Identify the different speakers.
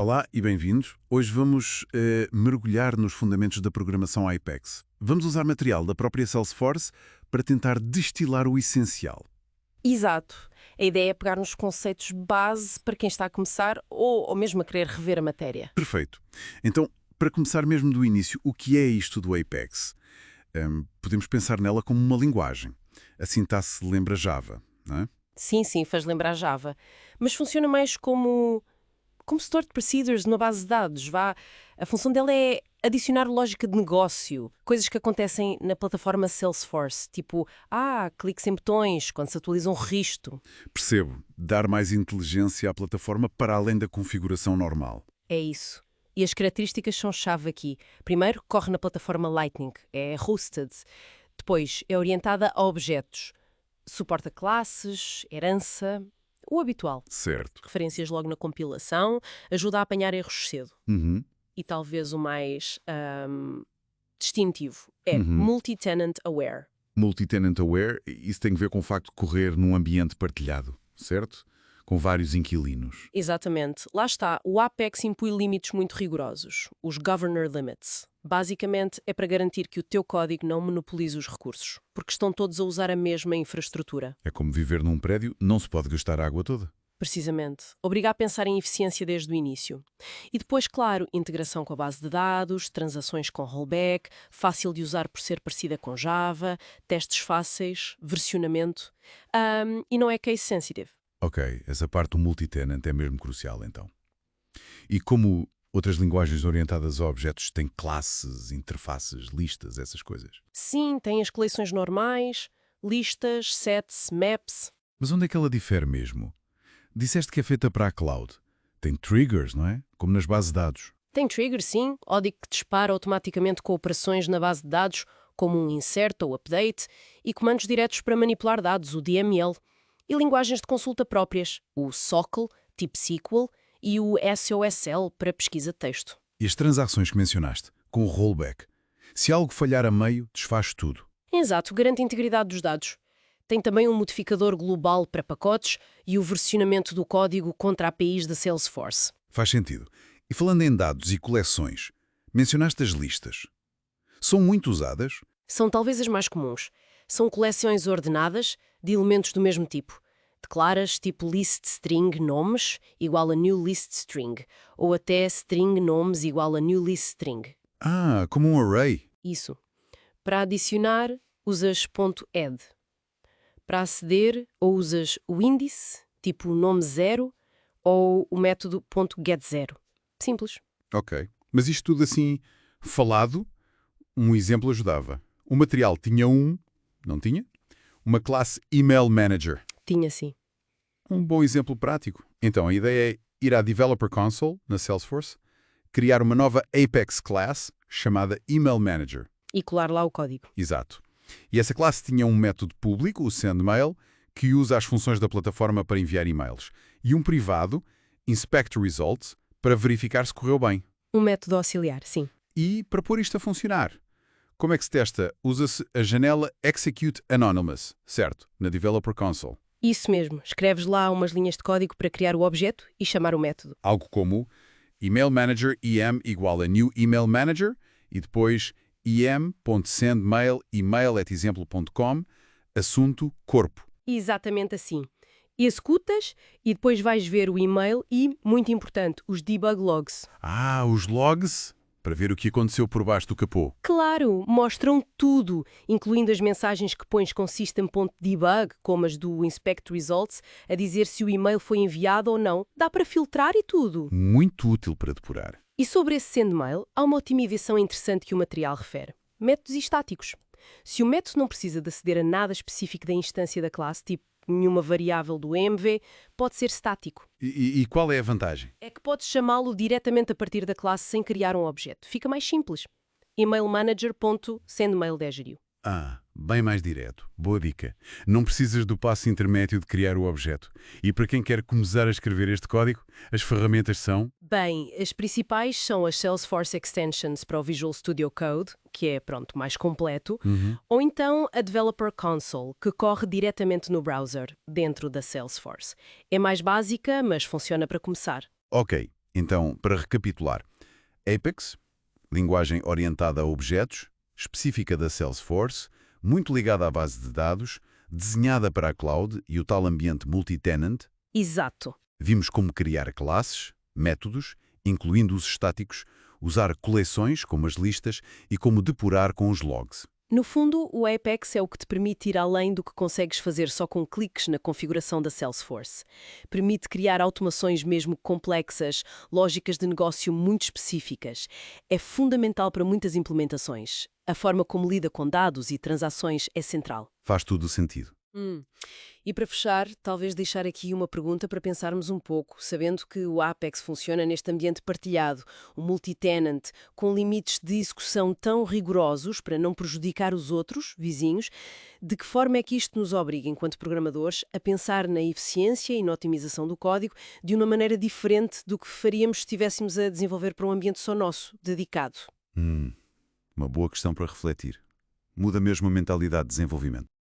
Speaker 1: Olá e bem-vindos. Hoje vamos mergulhar nos fundamentos da programação Apex. Vamos usar material da própria Salesforce para tentar destilar o essencial.
Speaker 2: Exato. A ideia é pegar nos conceitos base para quem está a começar ou mesmo a querer rever a matéria.
Speaker 1: Perfeito. Então, para começar mesmo do início, o que é isto do Apex? Podemos pensar nela como uma linguagem. A sintaxe lembra Java, não é?
Speaker 2: Sim, faz lembrar Java. Mas funciona mais como store de procedures numa base de dados. A função dela é adicionar lógica de negócio. Coisas que acontecem na plataforma Salesforce. Tipo, cliques em botões quando se atualiza um registro.
Speaker 1: Percebo. Dar mais inteligência à plataforma para além da configuração normal.
Speaker 2: É isso. E as características são chave aqui. Primeiro, corre na plataforma Lightning. É hosted. Depois, é orientada a objetos. Suporta classes, herança, o habitual.
Speaker 1: Certo.
Speaker 2: Referências logo na compilação, ajuda a apanhar erros cedo.
Speaker 1: Uhum.
Speaker 2: E talvez o mais distintivo é multi-tenant aware.
Speaker 1: Multi-tenant aware, isso tem a ver com o facto de correr num ambiente partilhado, certo? Com vários inquilinos.
Speaker 2: Exatamente. Lá está, o Apex impõe limites muito rigorosos, os governor limits. Basicamente, é para garantir que o teu código não monopolize os recursos, porque estão todos a usar a mesma infraestrutura.
Speaker 1: É como viver num prédio, não se pode gastar a água toda.
Speaker 2: Precisamente. Obriga a pensar em eficiência desde o início. E depois, claro, integração com a base de dados, transações com rollback, fácil de usar por ser parecida com Java, testes fáceis, versionamento. E não é case sensitive.
Speaker 1: Ok, essa parte do multi-tenant é mesmo crucial, então. E como outras linguagens orientadas a objetos têm classes, interfaces, listas, essas coisas?
Speaker 2: Sim, tem as coleções normais, listas, sets, maps.
Speaker 1: Mas onde é que ela difere mesmo? Disseste que é feita para a cloud. Tem triggers, não é? Como nas bases de dados.
Speaker 2: Tem trigger, sim, código que dispara automaticamente com operações na base de dados, como um insert ou update, e comandos diretos para manipular dados, o DML, e linguagens de consulta próprias, o SOCL, tipo SQL, e o SOSL para pesquisa de texto.
Speaker 1: E as transações que mencionaste, com o rollback. Se algo falhar a meio, desfaz tudo.
Speaker 2: Exato, garante a integridade dos dados. Tem também um modificador global para pacotes e o versionamento do código contra APIs da Salesforce.
Speaker 1: Faz sentido. E falando em dados e coleções, mencionaste as listas. São muito usadas?
Speaker 2: São talvez as mais comuns. São coleções ordenadas de elementos do mesmo tipo. Declaras tipo list string nomes igual a new list string, ou até string nomes igual a new list string.
Speaker 1: Como um array.
Speaker 2: Isso. Para adicionar, usas .add. Para aceder, ou usas o índice, tipo nome 0, ou o método .getZero. Simples.
Speaker 1: Ok. Mas isto tudo assim, falado, um exemplo ajudava. O material tinha não tinha? Uma classe Email Manager.
Speaker 2: Tinha sim.
Speaker 1: Um bom exemplo prático. Então, a ideia é ir à Developer Console, na Salesforce, criar uma nova Apex Class chamada Email Manager.
Speaker 2: E colar lá o código.
Speaker 1: Exato. E essa classe tinha um método público, o SendMail, que usa as funções da plataforma para enviar e-mails, e um privado, Inspect Results, para verificar se correu bem.
Speaker 2: Um método auxiliar, sim.
Speaker 1: E para pôr isto a funcionar, como é que se testa? Usa-se a janela Execute Anonymous, certo? Na Developer Console.
Speaker 2: Isso mesmo. Escreves lá umas linhas de código para criar o objeto e chamar o método.
Speaker 1: Algo como Email Manager em igual a New Email Manager e depois em.sendmail email@exemplo.com, assunto corpo.
Speaker 2: Exatamente assim. Executas e depois vais ver o e-mail e, muito importante, os debug logs.
Speaker 1: Os logs, para ver o que aconteceu por baixo do capô.
Speaker 2: Claro, mostram tudo, incluindo as mensagens que pões com system.debug, como as do Inspect Results, a dizer se o e-mail foi enviado ou não. Dá para filtrar e tudo.
Speaker 1: Muito útil para depurar.
Speaker 2: E sobre esse SendMail, há uma otimização interessante que o material refere. Métodos estáticos. Se o método não precisa de aceder a nada específico da instância da classe, tipo nenhuma variável do EMV, pode ser estático.
Speaker 1: E qual é a vantagem?
Speaker 2: É que podes chamá-lo diretamente a partir da classe sem criar um objeto. Fica mais simples. emailmanager.sendmail.degeriu.
Speaker 1: Bem mais direto. Boa dica. Não precisas do passo intermédio de criar o objeto. E para quem quer começar a escrever este código, as ferramentas são...
Speaker 2: Bem, as principais são as Salesforce Extensions para o Visual Studio Code, que é, mais completo, ou então a Developer Console, que corre diretamente no browser, dentro da Salesforce. É mais básica, mas funciona para começar.
Speaker 1: Ok. Então, para recapitular, Apex, linguagem orientada a objetos, específica da Salesforce, muito ligada à base de dados, desenhada para a cloud e o tal ambiente multi-tenant.
Speaker 2: Exato.
Speaker 1: Vimos como criar classes, métodos, incluindo os estáticos, usar coleções, como as listas, e como depurar com os logs.
Speaker 2: No fundo, o Apex é o que te permite ir além do que consegues fazer só com cliques na configuração da Salesforce. Permite criar automações mesmo complexas, lógicas de negócio muito específicas. É fundamental para muitas implementações. A forma como lida com dados e transações é central.
Speaker 1: Faz todo o sentido.
Speaker 2: E para fechar, talvez deixar aqui uma pergunta para pensarmos um pouco, sabendo que o Apex funciona neste ambiente partilhado, o multi-tenant, com limites de execução tão rigorosos para não prejudicar os outros, vizinhos, de que forma é que isto nos obriga, enquanto programadores, a pensar na eficiência e na otimização do código de uma maneira diferente do que faríamos se estivéssemos a desenvolver para um ambiente só nosso, dedicado?
Speaker 1: Uma boa questão para refletir. Muda mesmo a mentalidade de desenvolvimento.